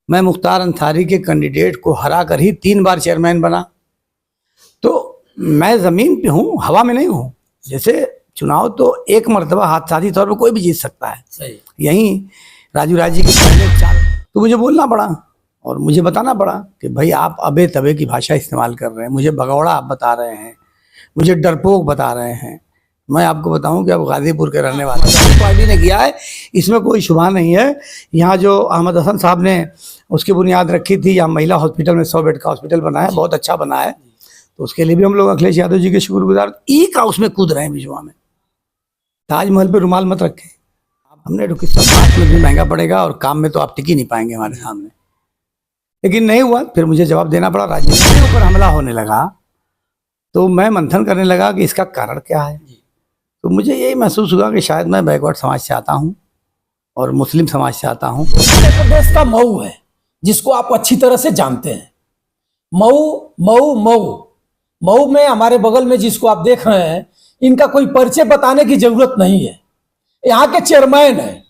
मैं मुख्तार अंसारी के कैंडिडेट को हरा कर ही 3 बार चेयरमैन बना। तो मैं ज़मीन पे हूँ, हवा में नहीं हूँ। जैसे चुनाव तो एक मरतबा हादसाती तौर पर कोई भी जीत सकता है। सही। यहीं राजू राजी के पहले 4 तो मुझे बोलना पड़ा और मुझे बताना पड़ा कि भाई आप अबे तबे की भाषा इस्तेमाल कर रहे हैं, मुझे भगौड़ा आप बता रहे हैं, मुझे डरपोक बता रहे हैं। मैं आपको बताऊं कि अब गाजीपुर के रहने वाले पार्टी ने किया है, इसमें कोई शुबा नहीं है। यहाँ जो अहमद हसन साहब ने उसकी बुनियाद रखी थी, यहाँ महिला हॉस्पिटल में 100 बेड का हॉस्पिटल बना है, बहुत अच्छा बना है। तो उसके लिए भी हम लोग अखिलेश यादव जी के शुक्रगुजार। ई का उसमें कूद रहे हैं बिजवा में। ताजमहल पे रुमाल मत रखें। हमने रुकी सब बात में भी महंगा पड़ेगा और काम में तो आप टिक ही नहीं पाएंगे हमारे सामने। लेकिन नहीं हुआ, फिर मुझे जवाब देना पड़ा। राजनीति के ऊपर हमला होने लगा तो मैं मंथन करने लगा कि इसका कारण क्या है। तो मुझे यही महसूस हुआ कि शायद मैं बैकवर्ड समाज से आता हूँ और मुस्लिम समाज से आता हूँ। उत्तर प्रदेश का मऊ है, जिसको आप अच्छी तरह से जानते हैं। मऊ मऊ मऊ मऊ में हमारे बगल में जिसको आप देख रहे हैं, इनका कोई परिचय बताने की जरूरत नहीं है। यहाँ के चेयरमैन है,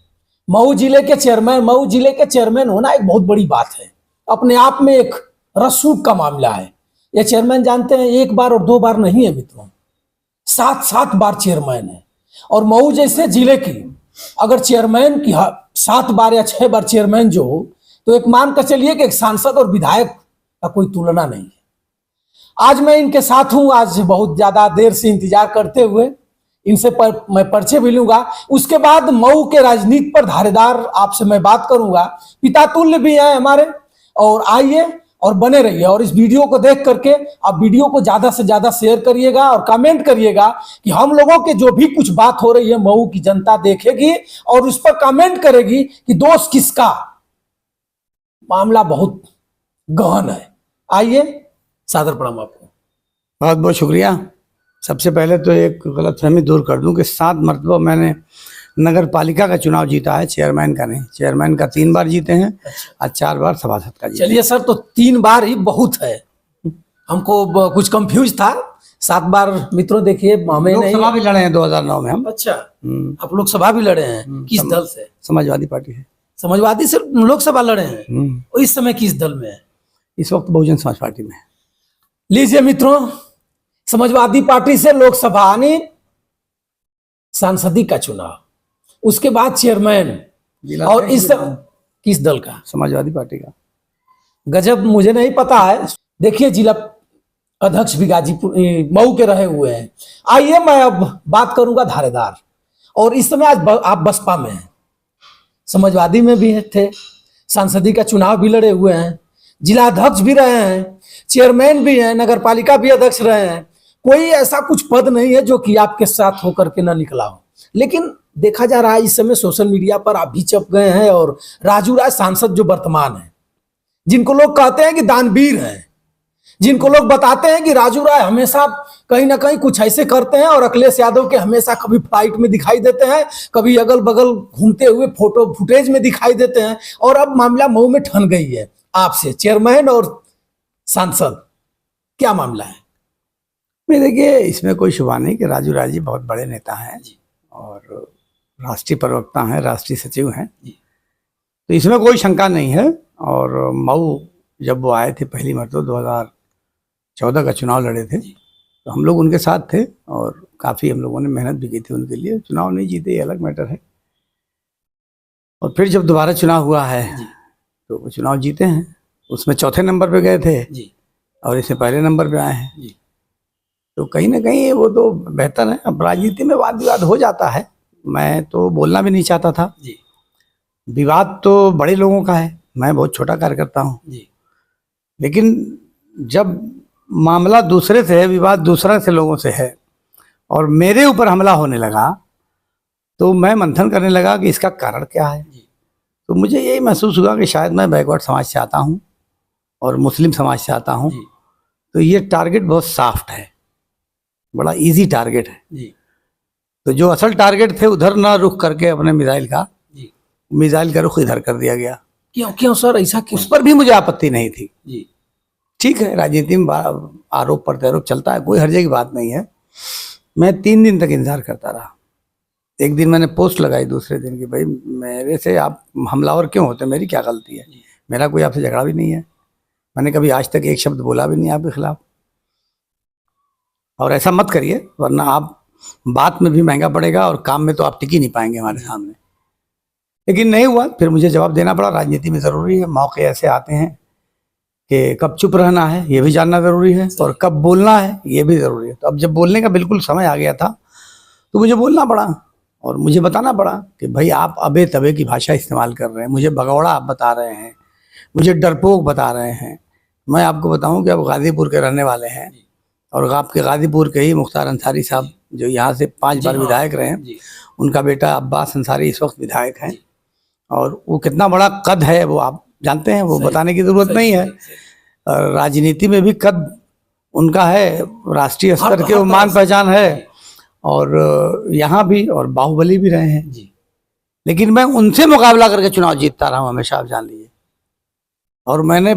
मऊ जिले के चेयरमैन। मऊ जिले के चेयरमैन होना एक बहुत बड़ी बात है, अपने आप में एक रसूख का मामला है। ये चेयरमैन जानते हैं, 1 बार और 2 बार नहीं है मित्रों, 7 बार चेयरमैन है। और मऊ जैसे जिले की अगर चेयरमैन की 7 बार या 6 बार चेयरमैन जो हो, तो एक मान कर चलिए कि एक सांसद और विधायक का कोई तुलना नहीं है। आज मैं इनके साथ हूं, आज बहुत ज्यादा देर से इंतजार करते हुए इनसे मैं परिचय भी लूंगा। उसके बाद मऊ के राजनीति पर धारेदार आपसे मैं बात करूंगा। पिता तुल्य भी हैं हमारे, और आइए और बने रहिए। और इस वीडियो को देख करके आप वीडियो को ज्यादा से ज्यादा शेयर करिएगा और कमेंट करिएगा कि हम लोगों के जो भी कुछ बात हो रही है मऊ की जनता देखेगी और उस पर कमेंट करेगी कि दोष किसका। मामला बहुत गहन है। आइए, सादर प्रणाम आपको। बहुत बहुत शुक्रिया। सबसे पहले तो एक गलतफहमी दूर कर दूं कि 7 मरतबा मैंने नगर पालिका का चुनाव जीता है, चेयरमैन का नहीं। चेयरमैन का 3 बार जीते हैं और 4 बार सभासद का जीते। चलिए सर, तो 3 बार ही बहुत है। हमको कुछ कंफ्यूज था। 7 बार मित्रों देखिए, हमें नहीं। लोकसभा भी लड़े हैं 2009 में हम। अच्छा, आप लोकसभा भी लड़े हैं? किस दल से? समाजवादी पार्टी से। समाजवादी से लोकसभा लड़े हैं? और इस समय किस दल में है? इस वक्त बहुजन समाज पार्टी में। लीजिए मित्रों, समाजवादी पार्टी से लोकसभा यानी सांसदी का चुनाव, उसके बाद चेयरमैन, और इस किस दल का? समाजवादी पार्टी का। गजब, मुझे नहीं पता है। देखिए, जिला अध्यक्ष भी गाजीपुर मऊ के रहे हुए हैं। आइए, मैं अब बात करूंगा धारेदार। और इस समय आज आप बसपा में हैं, समाजवादी में भी थे, सांसदी का चुनाव भी लड़े हुए हैं, जिला अध्यक्ष भी रहे हैं, चेयरमैन भी हैं, नगर पालिका भी अध्यक्ष रहे हैं। कोई ऐसा कुछ पद नहीं है जो कि आपके साथ होकर के ना निकला हो। लेकिन देखा जा रहा है इस समय सोशल मीडिया पर आप भी चप गए हैं, और राजू राय सांसद जो वर्तमान है, जिनको लोग कहते हैं कि दानवीर हैं, जिनको लोग बताते हैं कि राजू राय हमेशा कहीं ना कहीं कुछ ऐसे करते हैं, और अखिलेश यादव के हमेशा कभी फ्लाइट में दिखाई देते हैं, कभी अगल बगल घूमते हुए फोटो फुटेज में दिखाई देते हैं। और अब मामला मऊ में ठन गई है आपसे, चेयरमैन और सांसद, क्या मामला है? मैं देखिए, इसमें कोई शुबा नहीं कि राजू राय जी बहुत बड़े नेता हैं और राष्ट्रीय प्रवक्ता हैं, राष्ट्रीय सचिव हैं, तो इसमें कोई शंका नहीं है। और मऊ जब वो आए थे पहली मरतबा 2014 का चुनाव लड़े थे, तो हम लोग उनके साथ थे और काफ़ी हम लोगों ने मेहनत भी की थी उनके लिए। चुनाव नहीं जीते ये अलग मैटर है। और फिर जब दोबारा चुनाव हुआ है तो वो चुनाव जीते हैं। उसमें 4थे नंबर पे गए थे और इसमें पहले नंबर पे आए हैं। तो कहीं ना कहीं वो तो बेहतर है। अब राजनीति में वाद विवाद हो जाता है, मैं तो बोलना भी नहीं चाहता था। विवाद तो बड़े लोगों का है, मैं बहुत छोटा कार्यकर्ता हूँ। लेकिन जब मामला दूसरे से है, विवाद दूसरा से लोगों से है, और मेरे ऊपर हमला होने लगा, तो मैं मंथन करने लगा कि इसका कारण क्या है। तो मुझे यही महसूस हुआ कि शायद मैं बैकवर्ड समाज से आता हूँ और मुस्लिम समाज से आता हूँ। तो ये टारगेट बहुत सॉफ्ट है, बड़ा इजी टारगेट है। तो जो असल टारगेट थे उधर ना रुख करके अपने मिसाइल का रुख इधर कर दिया गया। क्यों सर, ऐसा क्यों? उस पर भी मुझे आपत्ति नहीं थी। ठीक है, राजनीति में आरोप प्रत्यारोप चलता है, कोई हर्जे की बात नहीं है। मैं 3 दिन तक इंतजार करता रहा। एक दिन मैंने पोस्ट लगाई दूसरे दिन कि भाई मेरे से आप हमलावर क्यों होते, मेरी क्या गलती है। मेरा कोई आपसे झगड़ा भी नहीं है, मैंने कभी आज तक एक शब्द बोला भी नहीं आपके खिलाफ। और ऐसा मत करिए, वरना आप बात में भी महंगा पड़ेगा और काम में तो आप टिक ही नहीं पाएंगे हमारे सामने। लेकिन नहीं हुआ, फिर मुझे जवाब देना पड़ा। राजनीति में ज़रूरी है, मौके ऐसे आते हैं कि कब चुप रहना है ये भी जानना ज़रूरी है, और कब बोलना है ये भी ज़रूरी है। तो अब जब बोलने का बिल्कुल समय आ गया था तो मुझे बोलना पड़ा और मुझे बताना पड़ा कि भाई आप अबे तबे की भाषा इस्तेमाल कर रहे हैं, मुझे भगौड़ा आप बता रहे हैं, मुझे डरपोक बता रहे हैं। मैं आपको बताऊं कि आप गाज़ीपुर के रहने वाले हैं, और आपके गाज़ीपुर के ही मुख्तार अंसारी साहब जो यहाँ से 5 बार विधायक रहे हैं, उनका बेटा अब्बास अंसारी इस वक्त विधायक हैं, और वो कितना बड़ा कद है वो आप जानते हैं, वो बताने की ज़रूरत नहीं है। राजनीति में भी कद उनका है, राष्ट्रीय स्तर के वो मान पहचान है, और यहाँ भी, और बाहुबली भी रहे हैं। लेकिन मैं उनसे मुकाबला करके चुनाव जीतता रहा हूँ हमेशा, आप जान लीजिए। और मैंने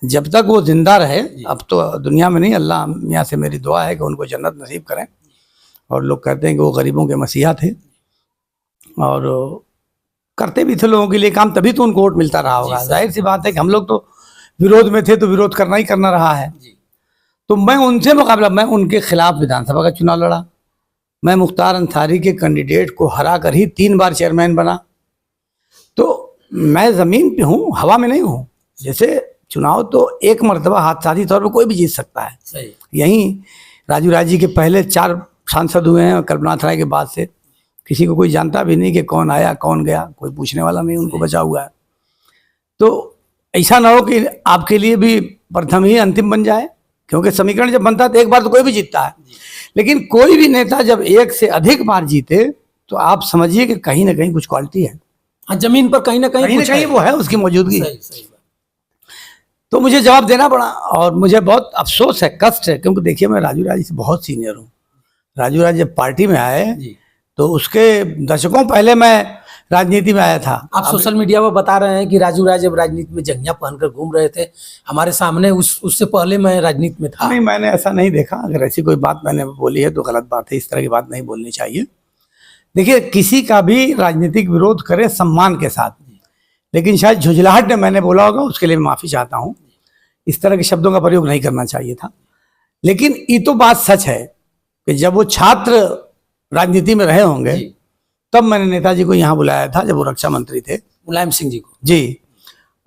जब तक वो जिंदा रहे, अब तो दुनिया में नहीं, अल्लाह मियाँ से मेरी दुआ है कि उनको जन्नत नसीब करें। और लोग कहते हैं कि वो गरीबों के मसीहा थे और करते भी थे लोगों के लिए काम, तभी तो उनको वोट मिलता रहा होगा। जाहिर सी बात है कि हम लोग तो विरोध में थे, तो विरोध करना ही करना रहा है। तो मैं उनसे मुकाबला, मैं उनके खिलाफ विधानसभा का चुनाव लड़ा। मैं मुख्तार अंसारी के कैंडिडेट को हरा कर ही 3 बार चेयरमैन बना। तो मैं ज़मीन पे हूँ, हवा में नहीं हूँ। जैसे चुनाव तो एक मरतबा हादसाती तौर पर कोई भी जीत सकता है। सही। यहीं राजू राय जी के पहले 4 सांसद हुए हैं, और कल्पनाथ राय के बाद से किसी को कोई जानता भी नहीं कि कौन आया कौन गया, कोई पूछने वाला नहीं, उनको बचा हुआ है। तो ऐसा ना हो कि आपके लिए भी प्रथम ही अंतिम बन जाए, क्योंकि समीकरण जब बनता है तो एक बार तो कोई भी जीतता है, लेकिन कोई भी नेता जब एक से अधिक बार जीते तो आप समझिए कि कहीं ना कहीं कुछ क्वालिटी है। हाँ, जमीन पर कहीं ना कहीं वो है उसकी मौजूदगी। सही। तो मुझे जवाब देना पड़ा, और मुझे बहुत अफसोस है, कष्ट है, क्योंकि देखिए मैं राजू राय से बहुत सीनियर हूँ। राजू राय जब पार्टी में आए तो उसके दशकों पहले मैं राजनीति में आया था। आप सोशल मीडिया पर बता रहे हैं कि राजू राय जब राजनीति में जंगियां पहनकर घूम रहे थे हमारे सामने, उससे पहले मैं राजनीति में था। नहीं, मैंने ऐसा नहीं देखा। अगर ऐसी कोई बात मैंने बोली है तो गलत बात है, इस तरह की बात नहीं बोलनी चाहिए। देखिए, किसी का भी राजनीतिक विरोध करे सम्मान के साथ, लेकिन शायद झुंझलाहट में मैंने बोला होगा, उसके लिए मैं माफ़ी चाहता हूँ। इस तरह के शब्दों का प्रयोग नहीं करना चाहिए था। लेकिन ये तो बात सच है कि जब वो छात्र राजनीति में रहे होंगे तब मैंने नेताजी को यहाँ बुलाया था, जब वो रक्षा मंत्री थे, मुलायम सिंह जी को। जी।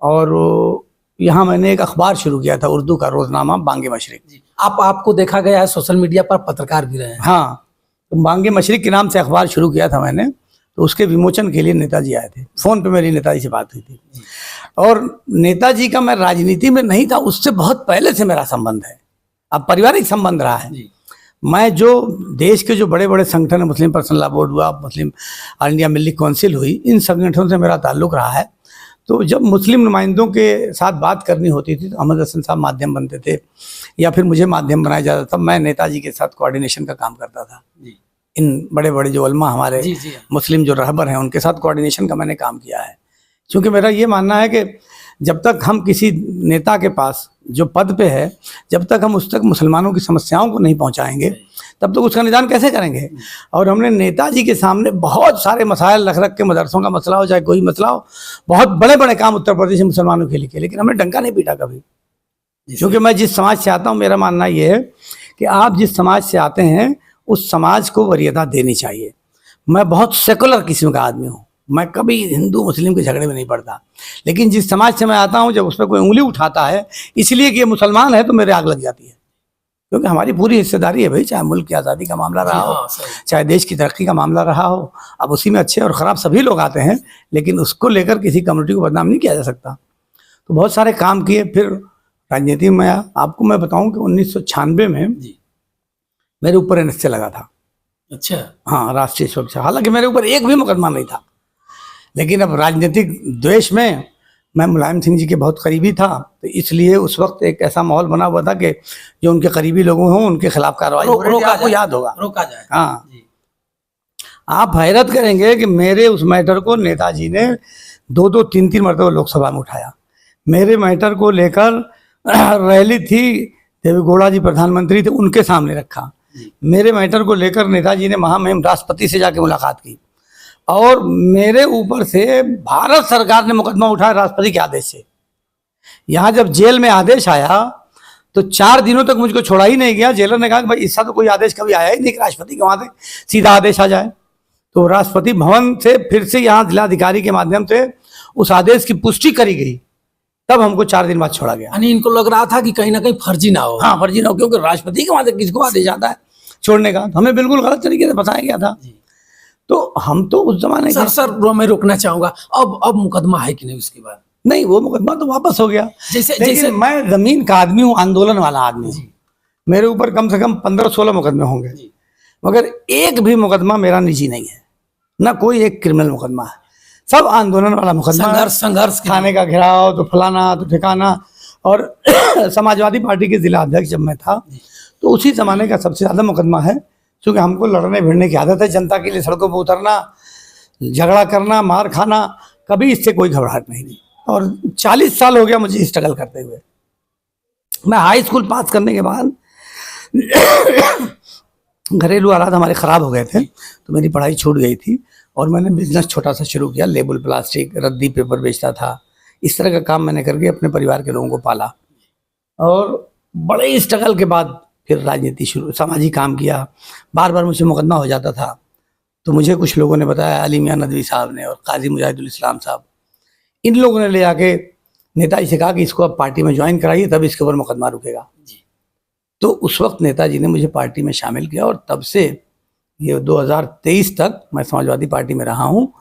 और यहाँ मैंने एक अखबार शुरू किया था, उर्दू का रोजनामा बांगे मशरिक। आपको देखा गया है सोशल मीडिया पर पत्रकार भी रहे हैं। हाँ, तो बांगे मशरिक के नाम से अखबार शुरू किया था मैंने, तो उसके विमोचन के लिए नेताजी आए थे। फ़ोन पे मेरी नेताजी से बात हुई थी। और नेताजी का मैं राजनीति में नहीं था, उससे बहुत पहले से मेरा संबंध है, अब पारिवारिक संबंध रहा है। मैं जो देश के जो बड़े बड़े संगठन, मुस्लिम पर्सनल लॉ बोर्ड हुआ, मुस्लिम ऑल इंडिया मिल्ली काउंसिल हुई, इन संगठनों से मेरा ताल्लुक़ रहा है। तो जब मुस्लिम नुमाइंदों के साथ बात करनी होती थी तो अहमद हसन साहब माध्यम बनते थे, या फिर मुझे माध्यम बनाया जाता था। मैं नेताजी के साथ कोऑर्डिनेशन का काम करता था। इन बड़े बड़े जो उलमा हमारे मुस्लिम जो रहबर हैं, उनके साथ कोऑर्डिनेशन का मैंने काम किया है। क्योंकि मेरा ये मानना है कि जब तक हम किसी नेता के पास जो पद पे है, जब तक हम उस तक मुसलमानों की समस्याओं को नहीं पहुंचाएंगे, तब तक उसका निदान कैसे करेंगे। और हमने नेताजी के सामने बहुत सारे मसाइल रख के, मदरसों का मसला हो चाहे कोई मसला हो, बहुत बड़े बड़े काम उत्तर प्रदेश में मुसलमानों के लिए किए, लेकिन हमने डंका नहीं पीटा कभी। क्योंकि मैं जिस समाज से आता हूँ, मेरा मानना ये है कि आप जिस समाज से आते हैं उस समाज को वरीयता देनी चाहिए। मैं बहुत सेकुलर किस्म का आदमी हूँ, मैं कभी हिंदू मुस्लिम के झगड़े में नहीं पड़ता, लेकिन जिस समाज से मैं आता हूँ, जब उस पर कोई उंगली उठाता है इसलिए कि ये मुसलमान है, तो मेरे आग लग जाती है। क्योंकि हमारी पूरी हिस्सेदारी है भाई, चाहे मुल्क की आज़ादी का मामला रहा हो, चाहे देश की तरक्की का मामला रहा हो। अब उसी में अच्छे और ख़राब सभी लोग आते हैं, लेकिन उसको लेकर किसी कम्युनिटी को बदनाम नहीं किया जा सकता। तो बहुत सारे काम किए, फिर राजनीति में आया। आपको मैं बताऊँ कि 1996 में मेरे ऊपर एनएसए लगा था। अच्छा। हाँ, राष्ट्रीय सुरक्षा। हालांकि मेरे ऊपर एक भी मुकदमा नहीं था, लेकिन अब राजनीतिक द्वेष में मैं मुलायम सिंह जी के बहुत करीबी था, तो इसलिए उस वक्त एक ऐसा माहौल बना हुआ था कि जो उनके करीबी लोग हों उनके खिलाफ कार्रवाई हो रही थी। आपको याद होगा, रोका जाए। हाँ, आप हैरत करेंगे कि मेरे उस मैटर को नेताजी ने 2-2, 3-3 मरतबा लोकसभा में उठाया। मेरे मैटर को लेकर रैली थी, देवेगौड़ा जी प्रधानमंत्री थे, उनके सामने रखा। मेरे मैटर को लेकर नेताजी ने महामहिम राष्ट्रपति से जाके मुलाकात की, और मेरे ऊपर से भारत सरकार ने मुकदमा उठाया राष्ट्रपति के आदेश से। यहाँ जब जेल में आदेश आया तो 4 दिनों तक मुझको छोड़ा ही नहीं गया। जेलर ने कहा कि भाई इसका तो कोई आदेश कभी आया ही नहीं कि राष्ट्रपति के वहां से सीधा आदेश आ जाए। तो राष्ट्रपति भवन से फिर से यहाँ जिलाधिकारी के माध्यम से उस आदेश की पुष्टि करी गई, तब हमको 4 दिन बाद छोड़ा गया। यानी इनको लग रहा था कि कहीं ना कहीं फर्जी ना हो। हाँ, फर्जी ना हो, क्योंकि राष्ट्रपति के वहां से किसको आदेश आता है छोड़ने का? तो हमें बिल्कुल गलत तरीके से बताया गया था। तो हम तो उस जमाने सर मैं रोकना चाहूंगा, अब मुकदमा है कि नहीं उसके बाद? नहीं, वो मुकदमा तो वापस हो गया। जैसे मैं जमीन का आदमी हूँ, आंदोलन वाला आदमी हूँ। मेरे ऊपर कम से कम 15-16 मुकदमे होंगे, मगर एक भी मुकदमा मेरा निजी नहीं है, ना कोई एक क्रिमिनल मुकदमा है, सब आंदोलन वाला मुकदमा। संघर्ष थाने का घेराव, तो फलाना तो ठिकाना। और समाजवादी पार्टी के जिला अध्यक्ष जब मैं था तो उसी जमाने का सबसे ज्यादा मुकदमा है, क्योंकि हमको लड़ने भिड़ने की आदत है। जनता के लिए सड़कों पर उतरना, झगड़ा करना, मार खाना, कभी इससे कोई घबराहट नहीं थी। और 40 साल हो गया मुझे स्ट्रगल करते हुए। मैं हाई स्कूल पास करने के बाद घरेलू हालात हमारे ख़राब हो गए थे, तो मेरी पढ़ाई छूट गई थी और मैंने बिजनेस छोटा सा शुरू किया। लेबल प्लास्टिक, रद्दी पेपर बेचता था। इस तरह का काम मैंने करके अपने परिवार के लोगों को पाला। और बड़े स्ट्रगल के बाद फिर राजनीति शुरू, सामाजिक काम किया। बार बार मुझे मुकदमा हो जाता था, तो मुझे कुछ लोगों ने बताया, अली मियाँ नदवी साहब ने और काजी मुजाहिदुल इस्लाम साहब, इन लोगों ने ले आके नेताजी से कहा कि इसको अब पार्टी में ज्वाइन कराइए, तब इसके ऊपर मुकदमा रुकेगा। तो उस वक्त नेताजी ने मुझे पार्टी में शामिल किया और तब से ये 2023 तक मैं समाजवादी पार्टी में रहा हूँ।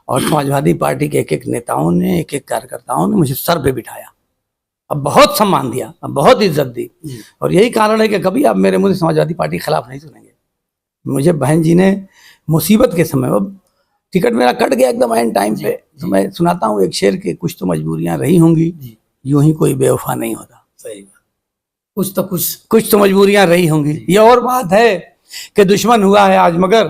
और समाजवादी पार्टी के एक एक नेताओं ने, एक एक कार्यकर्ताओं ने मुझे सर पे बिठाया, अब बहुत सम्मान दिया, अब बहुत इज्जत दी। और यही कारण है कि कभी आप मेरे मुझे समाजवादी पार्टी के खिलाफ नहीं सुनेंगे। मुझे बहन जी ने मुसीबत के समय, अब टिकट मेरा कट गया एकदम एंड टाइम पे, तो मैं सुनाता हूँ एक शेर के, कुछ तो मजबूरियां रही होंगी, यूं ही कोई बेवफा नहीं होता। सही, कुछ तो मजबूरियां रही होंगी। ये और बात है कि दुश्मन हुआ है आज, मगर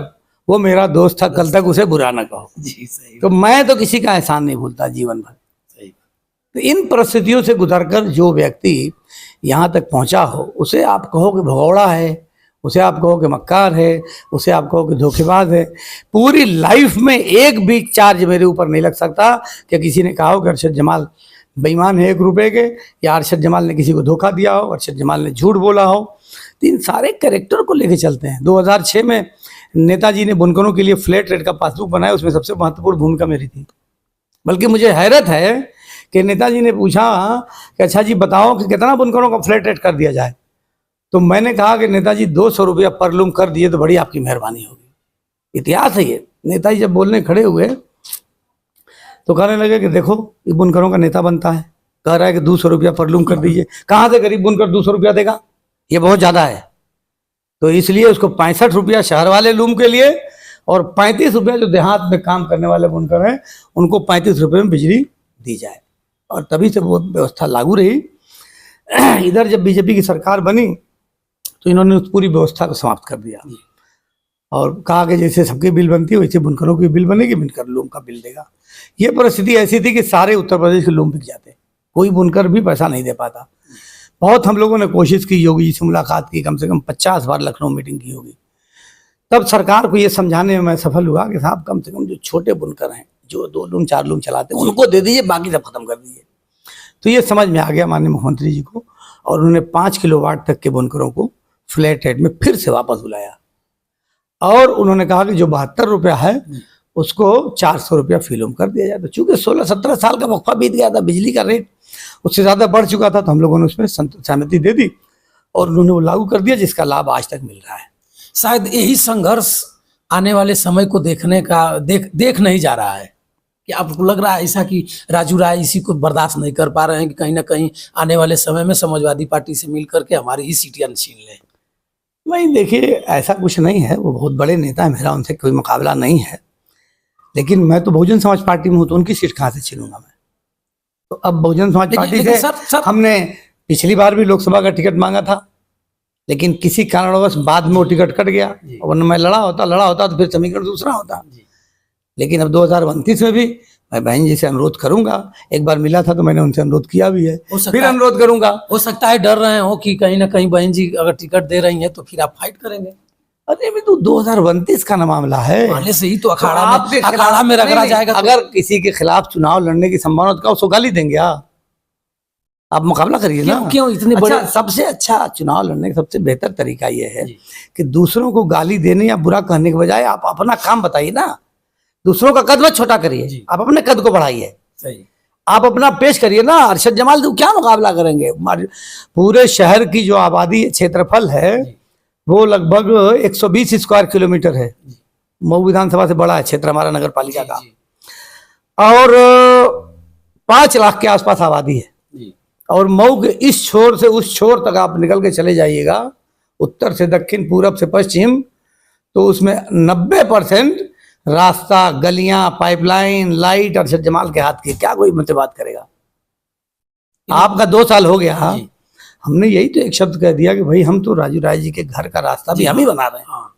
वो मेरा दोस्त था, कल तक उसे बुरा ना कहो। जी सही। तो मैं तो किसी का एहसान नहीं भूलता जीवन भर। सही। तो इन परिस्थितियों से गुजरकर जो व्यक्ति यहाँ तक पहुँचा हो, उसे आप कहो कि भगौड़ा है, उसे आप कहो कि मक्कार है, उसे आप कहो कि धोखेबाज है, पूरी लाइफ में एक भी चार्ज मेरे ऊपर नहीं लग सकता कि किसी ने कहा हो कि अरशद जमाल बेईमान है 1 रुपए के, या अरशद जमाल ने किसी को धोखा दिया हो, अरशद जमाल ने झूठ बोला हो। तो इन सारे कैरेक्टर को लेके चलते हैं। 2006 में नेताजी ने बुनकरों के लिए फ्लैट रेट का पासबुक बनाया, उसमें सबसे महत्वपूर्ण भूमिका मेरी थी। बल्कि मुझे हैरत है कि नेताजी ने पूछा कि अच्छा जी बताओ कि कितना बुनकरों का फ्लैट रेट कर दिया जाए। तो मैंने कहा कि नेताजी 200 रुपया पर लूम कर दिए तो बड़ी आपकी मेहरबानी होगी। इतिहास है ये। नेताजी जब बोलने खड़े हुए तो कहने लगे कि देखो ये बुनकरों का नेता बनता है, कह रहा है कि 200 रुपया पर लूम कर दीजिए। कहाँ से गरीब बुनकर 200 रुपया देगा? ये बहुत ज़्यादा है। तो इसलिए उसको 65 रुपया शहर वाले लूम के लिए और 35 रुपया जो देहात में काम करने वाले बुनकर हैं उनको 35 रुपये में बिजली दी जाए। और तभी से वो व्यवस्था लागू रही। इधर जब बीजेपी की सरकार बनी तो इन्होंने उस पूरी व्यवस्था को समाप्त कर दिया और कहा कि जैसे सबकी बिल बनती है वैसे बुनकरों की बिल बनेगी, बुनकर लूम का बिल देगा। ये परिस्थिति ऐसी थी कि सारे उत्तर प्रदेश के लूम बिक जाते, कोई बुनकर भी पैसा नहीं दे पाता। बहुत हम लोगों ने कोशिश की, योगी जी से मुलाकात की, कम से कम 50 बार लखनऊ मीटिंग की होगी। तब सरकार को ये समझाने में मैं सफल हुआ कि साहब कम से कम जो छोटे बुनकर हैं, जो 2 लूम 4 लूम चलाते हैं, उनको दे दीजिए, बाकी सब खत्म कर दीजिए। तो ये समझ में आ गया माननीय मुख्यमंत्री जी को और उन्होंने 5 किलोवाट तक के बुनकरों को फ्लैट रेट में फिर से वापस बुलाया और उन्होंने कहा कि जो 72 रुपया है उसको 400 रुपया फी लूम कर दिया जाए। तो चूंकि 16-17 साल का वक्फा बीत गया था, बिजली का रेट उससे ज़्यादा बढ़ चुका था, तो हम लोगों ने उसमें सहमति दे दी और उन्होंने वो लागू कर दिया, जिसका लाभ आज तक मिल रहा है। शायद यही संघर्ष आने वाले समय को देखने का देख नहीं जा रहा है कि आपको लग रहा है ऐसा कि राजू राय इसी को बर्दाश्त नहीं कर पा रहे हैं कि कहीं ना कहीं आने वाले समय में समाजवादी पार्टी से मिल करके हमारी ही सीटियां छीन लें? नहीं, देखिए ऐसा कुछ नहीं है। वो बहुत बड़े नेता है, मेरा उनसे कोई मुकाबला नहीं है, लेकिन मैं तो बहुजन समाज पार्टी में हूँ, तो उनकी सीट कहाँ से छीनूंगा मैं? तो अब बहुजन समाज पार्टी से सर, हमने पिछली बार भी लोकसभा का टिकट मांगा था, लेकिन किसी कारणवश बाद में वो टिकट कट गया। वरना मैं लड़ा होता तो फिर समीकरण दूसरा होता। लेकिन अब 2029 में भी मैं बहन जी से अनुरोध करूंगा। एक बार मिला था तो मैंने उनसे अनुरोध किया भी है, फिर अनुरोध करूंगा। हो सकता है डर रहे हो कि कहीं ना कहीं बहन जी अगर टिकट दे रही हैं तो फिर आप फाइट करेंगे। अरे अभी तो 2029 का ना मामला है, पहले से ही तो अखाड़ा में रगड़ा जाएगा। अगर किसी के खिलाफ चुनाव लड़ने की संभावना तो उसको गाली देंगे। आप मुकाबला करिए ना। क्यों इतने अच्छा, बड़े? सबसे अच्छा चुनाव लड़ने का सबसे बेहतर तरीका ये है जी। कि दूसरों को गाली देने या बुरा कहने के बजाय आप अपना काम बताइए ना। दूसरों का कद मत छोटा करिए, जी। आप अपने कद को बढ़ाइए, सही। आप अपना पेश करिए ना। अरशद जमाल तो क्या मुकाबला करेंगे? पूरे शहर की जो आबादी क्षेत्रफल है जी। वो लगभग 120 स्क्वायर किलोमीटर है। जी। मऊ विधानसभा से बड़ा है क्षेत्र हमारा नगर पालिका का, जी। और 5 लाख के आसपास आबादी है। जी। और मऊ के इस छोर से उस छोर तक आप निकल के चले जाइएगा, उत्तर से दक्षिण, पूरब से पश्चिम, तो उसमें 90% रास्ता, गलियां, पाइपलाइन, लाइट अरशद जमाल के हाथ की। क्या कोई मुझसे बात करेगा? आपका 2 साल हो गया, जी। हमने यही तो एक शब्द कह दिया कि भाई हम तो राजू राय जी के घर का रास्ता भी हम ही बना रहे हैं। हाँ।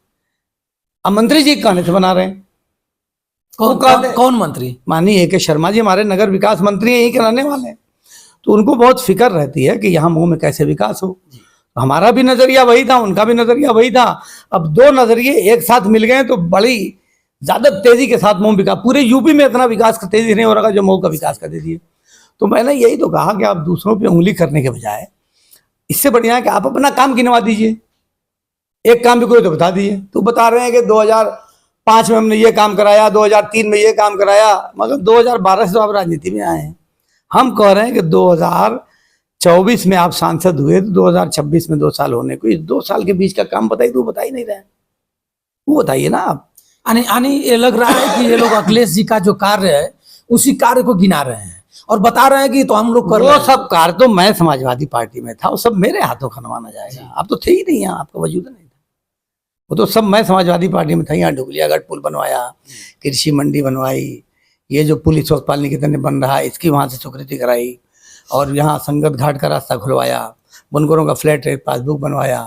अब मंत्री जी के कहने से बना रहे हैं। कौन मंत्री? माननीय के शर्मा जी हमारे नगर विकास मंत्री हैं, यही कराने वाले हैं, तो उनको बहुत फिक्र रहती है कि यहाँ मऊ में कैसे विकास हो। हमारा भी नजरिया वही था, उनका भी नजरिया वही था। अब 2 नजरिए एक साथ मिल गए तो बड़ी ज्यादा तेजी के साथ मऊ विकास, पूरे यूपी में इतना विकास का तेजी नहीं हो रहा जो मऊ का विकास कर दीजिए। तो मैंने यही तो कहा कि आप दूसरों पे उंगली करने के बजाय इससे बढ़िया है कि आप अपना काम गिनवा दीजिए। एक काम भी कोई तो बता दीजिए। तो बता रहे हैं कि 2005 में हमने ये काम कराया, 2003 में ये काम कराया, मगर 2012 से तो आप राजनीति में आए हैं। हम कह रहे हैं कि 2024 में आप सांसद हुए तो 2026 में 2 साल होने को, इस 2 साल के बीच का काम बताइए तो बता ही नहीं रहे हैं। वो बताइए ना आप। यानी ये लग रहा है कि ये लोग अखिलेश जी का जो कार्य है उसी कार्य को गिना रहे हैं और बता रहे हैं कि तो हम लोग कर रहे वो हैं। सब कार्य तो मैं समाजवादी पार्टी में था, वो सब मेरे हाथों खनवाना जाएगा। आप तो थे ही नहीं यहाँ, आपका वजूद नहीं था। वो तो सब मैं समाजवादी पार्टी में था। यहाँ ढुकलियागढ़ पुल बनवाया, कृषि मंडी बनवाई, ये जो पुल इस वक्त पालनी के बन रहा है इसकी वहाँ से स्वीकृति कराई, और यहाँ संगत घाट का रास्ता खुलवाया, बुनकरों का फ्लैट रेट पासबुक बनवाया,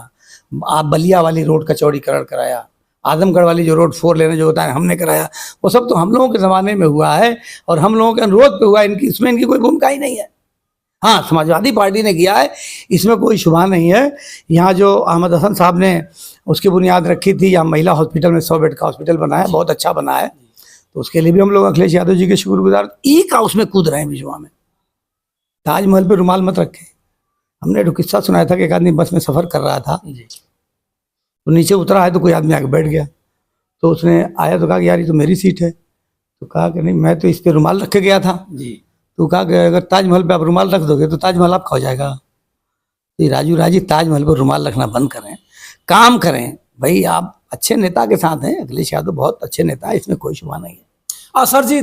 आप बलिया वाली रोड का चौड़ीकरण कराया, आजमगढ़ वाली जो रोड 4 लेने जो होता है हमने कराया। वो सब तो हम लोगों के ज़माने में हुआ है और हम लोगों के अनुरोध पे हुआ है। इनकी इसमें इनकी कोई भूमिका ही नहीं है। हाँ, समाजवादी पार्टी ने किया है, इसमें कोई शुबा नहीं है। यहाँ जो अहमद हसन साहब ने उसकी बुनियाद रखी थी, यहाँ महिला हॉस्पिटल में 100 बेड का हॉस्पिटल बना है, बहुत अच्छा बना है, तो उसके लिए भी हम लोग अखिलेश यादव जी के शुक्रगुजार। ई का उसमें कूद रहे हैं बिजवा में। ताजमहल पे रुमाल मत रखें। हमने एक किस्सा सुनाया था कि एक आदमी बस में सफ़र कर रहा था, तो नीचे उतरा है तो कोई आदमी आके बैठ गया, तो उसने आया तो कहा कि यार ये तो मेरी सीट है। तो कहा कि नहीं, मैं तो इस पर रुमाल रख के गया था जी। तो कहा कि अगर ताजमहल पे आप रुमाल रख दोगे तो ताजमहल आपका हो जाएगा। तो राजू राजी ताजमहल पर रुमाल रखना बंद करें, काम करें। भाई आप अच्छे नेता के साथ हैं, अखिलेश यादव बहुत अच्छे नेता है, इसमें कोई शुबा नहीं है। सर जी